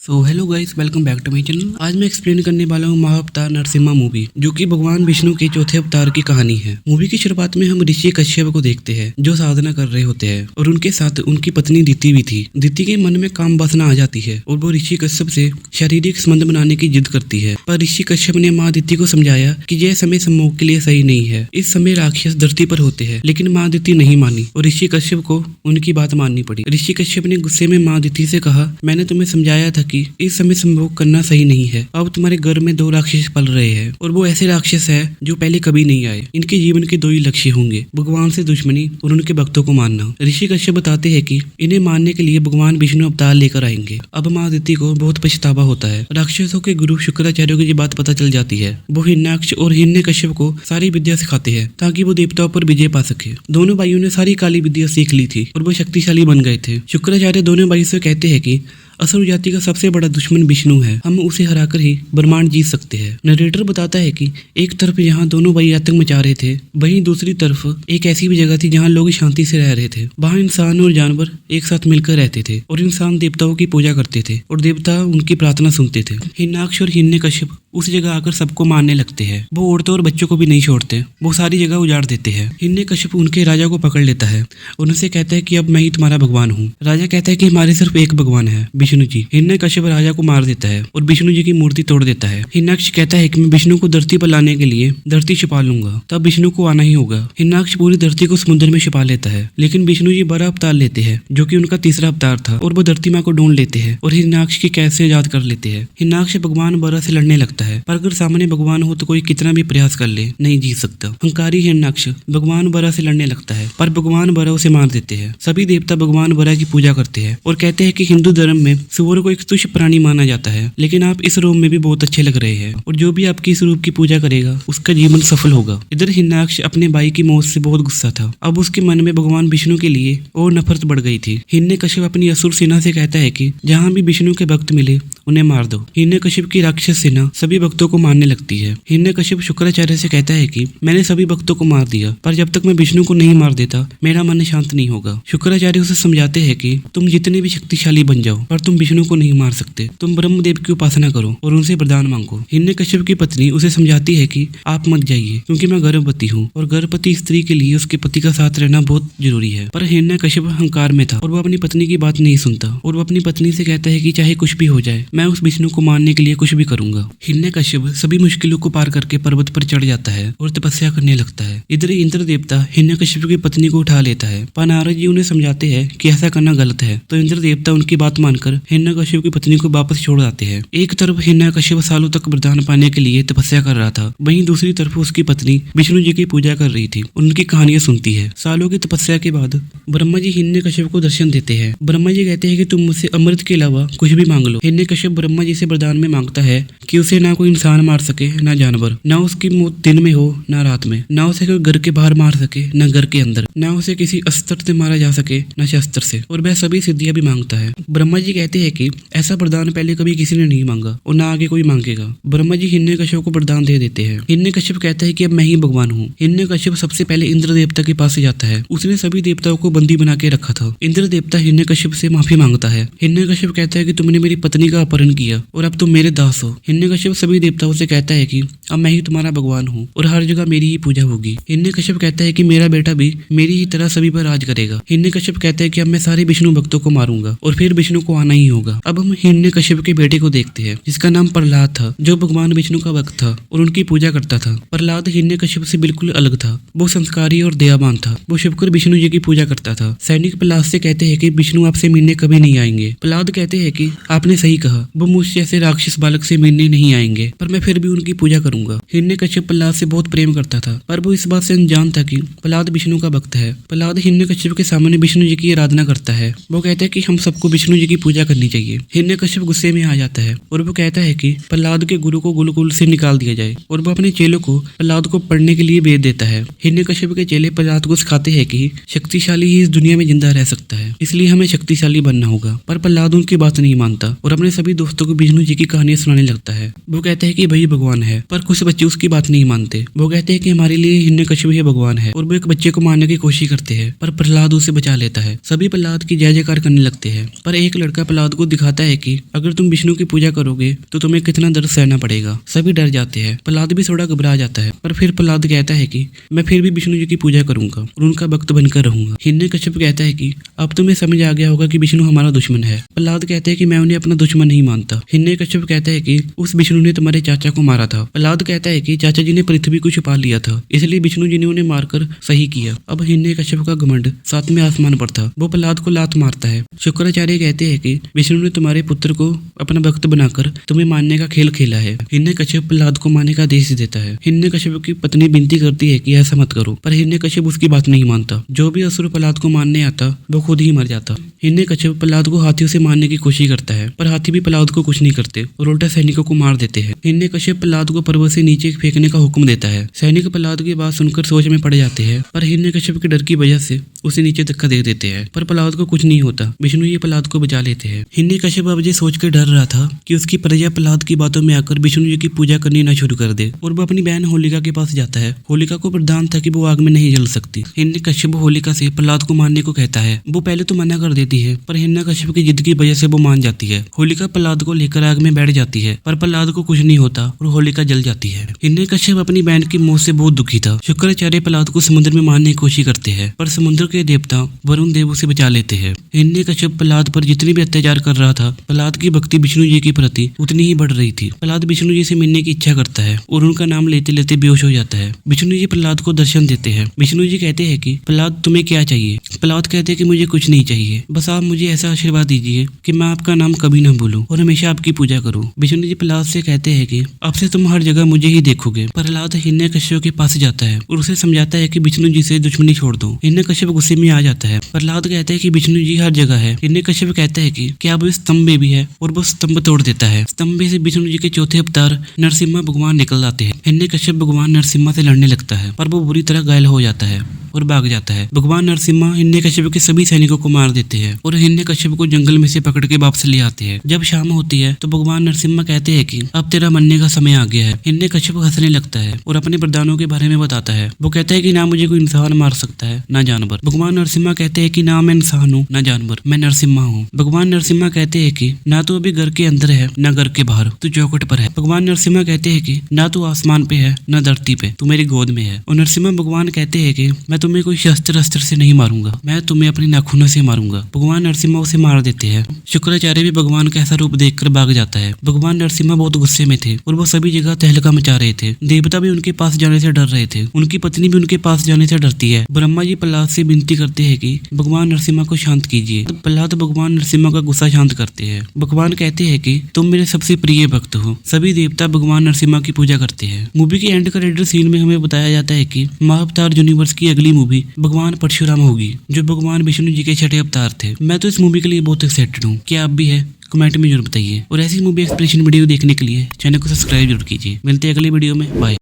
So hello guys, welcome back to my channel. आज मैं explain करने वाला हूँ महाअवतार नरसिम्हा मूवी, जो कि भगवान विष्णु के चौथे अवतार की कहानी है। मूवी की शुरुआत में हम ऋषि कश्यप को देखते हैं, जो साधना कर रहे होते हैं और उनके साथ उनकी पत्नी दिति भी थी। दिति के मन में काम वासना आ जाती है और वो ऋषि कश्यप से शारीरिक संबंध बनाने की जिद करती है, पर ऋषि कश्यप ने माँ दिति को समझाया कि यह समय सम्मोह के लिए सही नहीं है। इस समय राक्षस धरती पर होते हैं, लेकिन माँ दिति नहीं मानी और ऋषि कश्यप को उनकी बात माननी पड़ी। ऋषि कश्यप ने गुस्से में माँ दिति से कहा, मैंने तुम्हें समझाया था कि इस समय संभोग करना सही नहीं है। अब तुम्हारे घर में 2 राक्षस पल रहे हैं और वो ऐसे राक्षस है जो पहले कभी नहीं आए। इनके जीवन के 2 ही लक्ष्य होंगे, भगवान से दुश्मनी और उनके भक्तों को मानना। ऋषि कश्यप बताते हैं कि इन्हें मानने के लिए भगवान विष्णु अवतार लेकर आएंगे। अब माँ दिति को बहुत पछतावा होता है। राक्षसों के गुरु शुक्राचार्य को ये बात पता चल जाती है। वो हिरण्याक्ष और हिरण्यकश्यप को सारी विद्या सिखाते हैं ताकि वो देवताओं पर विजय पा सके। दोनों भाइयों ने सारी काली विद्या सीख ली थी और वो शक्तिशाली बन गए थे। शुक्राचार्य दोनों भाइयों से कहते हैं कि असुर जाति का सबसे बड़ा दुश्मन विष्णु है, हम उसे हराकर ही ब्रह्मांड जीत सकते हैं। नरेटर बताता है कि एक तरफ यहाँ दोनों भाई आतंक मचा रहे थे, वहीं दूसरी तरफ एक ऐसी भी जगह थी जहाँ लोग शांति से रह रहे थे। वहाँ इंसान और जानवर एक साथ मिलकर रहते थे और इंसान देवताओं की पूजा करते थे और देवता उनकी प्रार्थना सुनते थे। हिरण्याक्ष और हिरण्यकश्यप उस जगह आकर सबको मारने लगते हैं। वो औरतों और बच्चों को भी नहीं छोड़ते, वो सारी जगह उजाड़ देते हैं। हिरण्यकश्यप उनके राजा को पकड़ लेता है और उनसे कहता है कि अब मैं ही तुम्हारा भगवान हूँ। राजा कहता है कि हमारे सिर्फ एक भगवान है, विष्णु जी। हिरण्यकश्यप राजा को मार देता है और विष्णु जी की मूर्ति तोड़ देता है। हिरण्याक्ष कहता है कि मैं विष्णु को धरती पर लाने के लिए धरती छिपा लूंगा, तब विष्णु को आना ही होगा। हिरण्याक्ष पूरी धरती को समुद्र में छिपा लेता है, लेकिन विष्णु जी बड़ा अवतार लेते हैं, जो कि उनका तीसरा अवतार था, और वो धरती माँ को ढूंढ लेते हैं और हिरण्याक्ष की कैद से आजाद कर लेते हैं। हिरण्याक्ष भगवान बरा से लड़ने लगता है, पर अगर सामने भगवान हो तो कोई कितना भी प्रयास कर ले नहीं जीत सकता। हंकारी हिरण्याक्ष भगवान बरा से लड़ने लगता है, पर भगवान बरा उसे मार देते हैं। सभी देवता भगवान बरा की पूजा करते हैं और कहते हैं कि हिंदू धर्म में सूअर को एक तुच्छ प्राणी माना जाता है, लेकिन आप इस रूप में भी बहुत अच्छे लग रहे हैं और जो भी आपकी इस रूप की पूजा करेगा उसका जीवन सफल होगा। इधर हिरण्याक्ष अपने भाई की मौत से बहुत गुस्सा था। अब उसके मन में भगवान विष्णु के लिए और नफरत बढ़ गई थी। हिरण्यकश्यप अपनी असुर सेना से कहता है कि जहाँ भी विष्णु के भक्त मिले उन्हें मार दो। हिरण्यकश्यप की राक्षस सेना सभी भक्तों को मारने लगती है। हिरण्यकश्यप शुक्राचार्य से कहता है कि मैंने सभी भक्तों को मार दिया, पर जब तक मैं विष्णु को नहीं मार देता मेरा मन शांत नहीं होगा। शुक्राचार्य उसे समझाते हैं कि तुम जितने भी शक्तिशाली बन जाओ, पर तुम विष्णु को नहीं मार सकते। तुम ब्रह्मदेव की उपासना करो और उनसे वरदान मांगो। हिरण्यकश्यप की पत्नी उसे समझाती है कि आप मत जाइए, क्योंकि मैं गर्भवती हूँ और गर्भवती स्त्री के लिए उसके पति का साथ रहना बहुत जरूरी है। पर हिरण्यकश्यप अहंकार में था और वो अपनी पत्नी की बात नहीं सुनता और वो अपनी पत्नी से कहता है कि चाहे कुछ भी हो जाए, मैं उस विष्णु को मारने के लिए कुछ भी करूंगा। हिरण्यकश्यप सभी मुश्किलों को पार करके पर्वत पर चढ़ जाता है और तपस्या करने लगता है। इधर इंद्र देवता हिरण्यकश्यप की पत्नी को उठा लेता है, पर नारद जी उन्हें समझाते हैं कि ऐसा करना गलत है, तो इंद्र देवता उनकी बात मानकर हिरण्यकश्यप की पत्नी को वापस छोड़ आते हैं। एक तरफ हिरण्यकश्यप सालों तक वरदान पाने के लिए तपस्या कर रहा था, वहीं दूसरी तरफ उसकी पत्नी विष्णु जी की पूजा कर रही थी, उनकी कहानियां सुनती है। सालों की तपस्या के बाद ब्रह्मा जी हिरण्यकश्यप को दर्शन देते हैं। ब्रह्मा जी कहते हैं कि तुम मुझसे अमृत के अलावा कुछ भी मांग लो। हिरण्यकश्यप ब्रह्मा जी से वरदान में मांगता है कि उसे ना कोई इंसान मार सके, ना जानवर, ना उसकी मौत दिन में हो ना रात में, ना उसे कोई घर के बाहर मार सके ना घर के अंदर, ना उसे किसी अस्त्र से मारा जा सके ना शस्त्र से, और वह सभी सिद्धियां भी मांगता है। ब्रह्मा जी कहते हैं कि ऐसा वरदान पहले कभी किसी ने नहीं मांगा और ना आगे कोई मांगेगा। ब्रह्मा जी हिरण्यकश्यप को वरदान दे देते हैं। हिरण्यकश्यप कहता है कि अब मैं ही भगवान हूँ। हिरण्यकश्यप सबसे पहले इंद्र देवता के पास से जाता है। उसने सभी देवताओं को बंदी बना के रखा था। इंद्र देवता हिरण्यकश्यप से माफी मांगता है। हिरण्यकश्यप कहता है कि तुमने मेरी पत्नी का अपहरण किया और अब तुम मेरे दास हो। हिरण्यकश्यप सभी देवताओं से कहता है कि अब मैं ही तुम्हारा भगवान हूँ और हर जगह मेरी ही पूजा होगी। हिरण्यकश्यप कहता है कि मेरा बेटा भी मेरी ही तरह सभी पर राज करेगा। हिरण्यकश्यप कहता है कि अब मैं सारे विष्णु भक्तों को मारूंगा और फिर विष्णु को आना ही होगा। अब हम हिरण्यकश्यप के बेटे को देखते हैं, जिसका नाम प्रहलाद था, जो भगवान विष्णु का भक्त था और उनकी पूजा करता था। प्रहलाद हिरण्यकश्यप से बिल्कुल अलग था। वो संस्कारी और दयावान था। वो शिवकर विष्णु जी की पूजा करता था। सैनिक प्रहलाद से कहते हैं कि विष्णु आपसे मिलने कभी नहीं आएंगे। प्रहलाद कहते हैं कि आपने सही कहा, वो मुझ जैसे राक्षस बालक से मिलने नहीं आएंगे, पर मैं फिर भी उनकी पूजा करूंगा। हिरण्यकश्यप प्रहलाद से बहुत प्रेम करता था, पर वो इस बात से अनजान था कि प्रहलाद विष्णु का भक्त है। प्रहलाद हिरण्यकश्यप के सामने विष्णु जी की आराधना करता है। वो कहता है कि हम सबको विष्णु जी की पूजा करनी चाहिए। हिरण्यकश्यप गुस्से में आ जाता है और वो कहता है कि प्रहलाद के गुरु को गुरुकुल से निकाल दिया जाए और वो अपने चेलों को प्रहलाद को पढ़ने के लिए भेज देता है। हिरण्यकश्यप के चेले प्रहलाद को सिखाते हैं कि शक्तिशाली ही इस दुनिया में जिंदा रह सकता है, इसलिए हमें शक्तिशाली बनना होगा। पर प्रहलाद उनकी बात नहीं मानता और अपने सभी दोस्तों को विष्णु जी की कहानियां सुनाने लगता है। वो कहता है कि वही भगवान है, पर कुछ बच्चे उसकी बात नहीं मानते। वो कहते हैं कि हमारे लिए हिरण्यकशिपु ही भगवान है और वो एक बच्चे को मारने की कोशिश करते हैं, पर प्रहलाद उसे बचा लेता है। सभी प्रहलाद की जय जयकार करने लगते हैं, पर एक लड़का प्रहलाद को दिखाता है कि अगर तुम विष्णु की पूजा करोगे तो तुम्हें कितना दर्द सहना पड़ेगा। सभी डर जाते हैं, प्रहलाद भी थोड़ा घबरा जाता है, पर फिर प्रहलाद कहता है कि मैं फिर भी विष्णु जी की पूजा करूंगा और उनका भक्त बनकर रहूंगा। हिरण्यकशिपु कहता है कि अब तुम्हें समझ आ गया होगा कि विष्णु हमारा दुश्मन है। प्रहलाद कहते हैं कि मैं उन्हें अपना दुश्मन नहीं मानता। हिरण्यकशिपु कहता है कि उस विष्णु ने तुम्हारे चाचा को मारा था। प्रहलाद कहता है कि चाचा जी ने पृथ्वी को छुपा लिया था, इसलिए विष्णु जी ने उन्हें मारकर सही किया। अब हिरण्यकशिपु का घमंड सातवें आसमान पर था। वो प्रहलाद को लात मारता है। शुक्राचार्य कहते हैं कि विष्णु ने तुम्हारे पुत्र को अपना भक्त बनाकर तुम्हें मारने का खेल खेला है। हिरण्यकशिपु प्रहलाद को मारने का आदेश देता है। हिरण्यकशिपु की पत्नी विनती करती है कि ऐसा मत करो, पर हिरण्यकशिपु उसकी बात नहीं मानता। जो भी असुर प्रहलाद को मारने आता वो खुद ही मर जाता। हिरण्यकशिपु प्रहलाद को हाथियों से मारने की कोशिश करता है, पर हाथी भी प्रहलाद को कुछ नहीं करते और उल्टा सैनिकों को मार देते हैं। हिरण्यकशिपु प्रहलाद को पर्वत से नीचे फेंकने का हुक्म देता है। सैनिक प्रहलाद की बात सुनकर सोच में पड़ जाते हैं, पर हिरण्यकशिपु के डर की वजह से उसे नीचे धक्का दे देते हैं, पर प्रहलाद को कुछ नहीं होता। विष्णु जी प्रहलाद को बचा लेते हैं। हिरण्यकशिपु अब ये सोचकर डर रहा था कि उसकी प्रजा प्रहलाद की बातों में आकर विष्णु जी की पूजा करनी न शुरू कर दे, और वो अपनी बहन होलिका के पास जाता है। होलिका को वरदान था कि वो आग में नहीं जल सकती। हिरण्यकशिपु होलिका से प्रहलाद को मारने को कहता है। वो पहले तो मना कर देती है, पर हिरण्यकशिपु की जिद की वजह से वो मान जाती है। होलिका प्रहलाद को लेकर आग में बैठ जाती है, पर प्रहलाद को कुछ नहीं होता और होलिका जल जाती है। हिरण्यकशिपु अपनी बहन की मौत से बहुत दुखी था। शुक्राचार्य प्रहलाद को समुद्र में मारने की कोशिश करते हैं, पर समुद्र के देवता वरुण देव उसे बचा लेते हैं। हिरण्यकशिपु प्रहलाद पर जितनी भी अत्याचार कर रहा था, प्रहलाद की भक्ति विष्णु जी के प्रति उतनी ही बढ़ रही थी। प्रहलाद विष्णु जी से मिलने की इच्छा करता है और उनका नाम लेते लेते बेहोश हो जाता है। विष्णु जी प्रहलाद को दर्शन देते हैं। विष्णु जी कहते हैं कि प्रहलाद तुम्हें क्या चाहिए। प्रहलाद कहते हैं कि मुझे कुछ नहीं चाहिए, बस आप मुझे ऐसा आशीर्वाद दीजिए कि मैं आपका नाम कभी न भूलूं और हमेशा आपकी पूजा करूं। विष्णु जी प्रहलाद से कहते हैं कि अब से तुम हर जगह मुझे ही देखोगे। प्रहलाद हिरण्यकशिपु के पास जाता है और उसे समझाता है कि विष्णु जी से दुश्मनी छोड़ दो। हिरण्यकशिपु गुस्से में आ जाता है। प्रहलाद कहता है कि विष्णु जी हर जगह है। हिरण्यकशिपु कहता है कि क्या वो स्तंभ में भी है, और वो स्तंभ तोड़ देता है। स्तंभ से विष्णु जी के चौथे अवतार नरसिम्हा भगवान निकल आते हैं। हिरण्यकशिपु भगवान नरसिम्हा से लड़ने लगता है, पर वो बुरी तरह घायल हो जाता है और भाग जाता है। भगवान नरसिम्हा हिरण्यकशिपु के सभी सैनिकों को मार देते हैं और हिरण्यकशिपु को जंगल में से पकड़ के वापस ले आते हैं। जब शाम होती है तो भगवान नरसिम्हा कहते हैं कि अब तेरा मरने का समय आ गया है। हिरण्यकशिपु हंसने लगता है और अपने वरदानों के बारे में बताता है। वो कहता है कि ना मुझे कोई इंसान मार सकता है ना जानवर। भगवान नरसिम्हा कहते हैं कि ना मैं इंसान हूँ ना जानवर, मैं नरसिम्हा हूँ। भगवान नरसिम्हा कहते हैं कि ना तो अभी घर के अंदर है ना घर के बाहर, तू चौखट पर है। भगवान नरसिम्हा कहते हैं कि ना तू आसमान पे है ना धरती पे, तू मेरी गोद में है। और नरसिम्हा भगवान कहते हैं कि मैं तुम्हें कोई शस्त्र से नहीं मारूंगा, मैं तुम्हें अपने नाखूनों से मारूंगा। भगवान नरसिम्हा उसे मार देते हैं। शुक्राचार्य भी भगवान का ऐसा रूप देखकर भाग जाता है। भगवान नरसिम्हा बहुत गुस्से में थे और वो सभी जगह तहलका मचा रहे थे। देवता भी उनके पास जाने से डर रहे थे। उनकी पत्नी भी उनके पास जाने से डरती है। ब्रह्मा जी प्रहलाद से विनती करते हैं कि भगवान नरसिम्हा को शांत कीजिए। तो प्रहलाद भगवान नरसिम्हा का गुस्सा शांत करते हैं। भगवान कहते हैं कि तुम मेरे सबसे प्रिय भक्त हो। सभी देवता भगवान नरसिम्हा की पूजा करते हैं। मूवी के एंड क्रेडिट सीन में हमें बताया जाता है कि महाअवतार यूनिवर्स की अगली मूवी भगवान परशुराम होगी, जो भगवान विष्णु जी के छठे अवतार थे। मैं तो इस मूवी के लिए बहुत एक्साइटेड हूँ। क्या आप भी है? कमेंट में जरूर बताइए। और ऐसी मूवी एक्सप्लेनेशन वीडियो देखने के लिए चैनल को सब्सक्राइब जरूर कीजिए। मिलते हैं अगली वीडियो में। बाय।